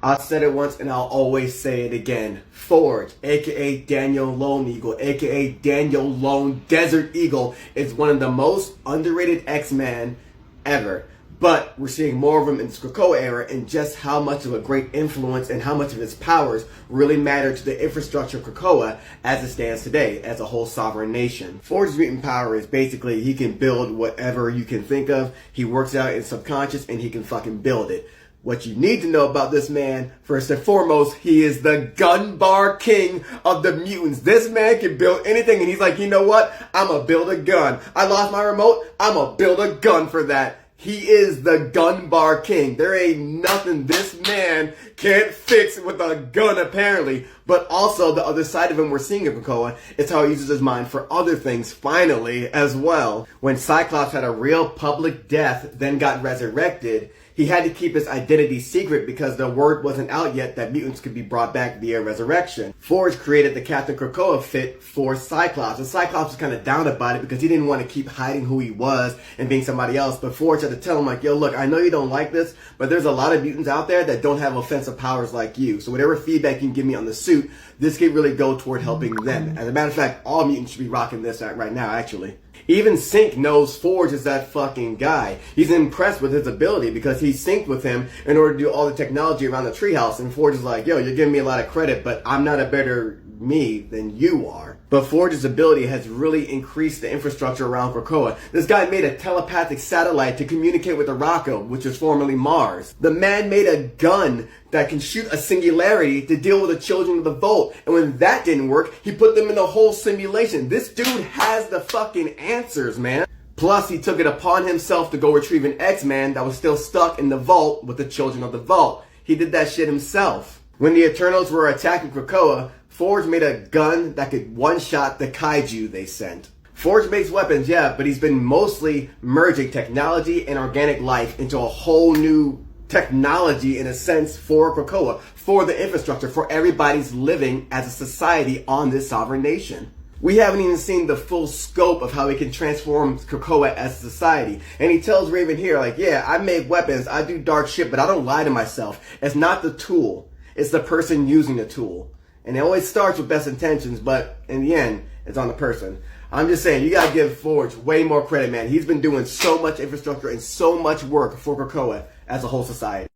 I said it once and I'll always say it again. Forge, aka Daniel Lone Eagle, aka Daniel Lone Desert Eagle, is one of the most underrated X-Men ever. But we're seeing more of him in the Krakoa era, and just how much of a great influence and how much of his powers really matter to the infrastructure of Krakoa as it stands today, as a whole sovereign nation. Forge's mutant power is basically he can build whatever you can think of. He works out in subconscious and he can fucking build it. What you need to know about this man, first and foremost, he is the gunbar king of the mutants. This man can build anything, and he's like, you know what? I'ma build a gun. I lost my remote. I'ma build a gun for that. He is the gunbar king. There ain't nothing this man can't fix with a gun, apparently. But also, the other side of him we're seeing in Krakoa is how he uses his mind for other things, finally, as well. When Cyclops had a real public death, then got resurrected, he had to keep his identity secret because the word wasn't out yet that mutants could be brought back via resurrection. Forge created the Captain Krakoa fit for Cyclops, and Cyclops was kind of down about it because he didn't want to keep hiding who he was and being somebody else. But Forge had to tell him, like, yo, look, I know you don't like this, but there's a lot of mutants out there that don't have offensive powers like you. So whatever feedback you can give me on the suit, this could really go toward helping them. As a matter of fact, all mutants should be rocking this right now, actually. Even Sync knows Forge is that fucking guy. He's impressed with his ability because he synced with him in order to do all the technology around the treehouse. And Forge is like, yo, you're giving me a lot of credit, but I'm not a better me than you are. But Forge's ability has really increased the infrastructure around Krakoa. This guy made a telepathic satellite to communicate with Araco, which was formerly Mars. The man made a gun that can shoot a singularity to deal with the children of the Vault. And when that didn't work, he put them in a whole simulation. This dude has the fucking answers, man. Plus, he took it upon himself to go retrieve an X-Man that was still stuck in the Vault with the children of the Vault. He did that shit himself. When the Eternals were attacking Krakoa, Forge made a gun that could one-shot the kaiju they sent. Forge makes weapons, yeah, but he's been mostly merging technology and organic life into a whole new technology, in a sense, for Krakoa, for the infrastructure, for everybody's living as a society on this sovereign nation. We haven't even seen the full scope of how he can transform Krakoa as a society. And he tells Raven here, like, yeah, I make weapons, I do dark shit, but I don't lie to myself. It's not the tool, it's the person using the tool. And it always starts with best intentions, but in the end, it's on the person. I'm just saying, you gotta give Forge way more credit, man. He's been doing so much infrastructure and so much work for Krakoa as a whole society.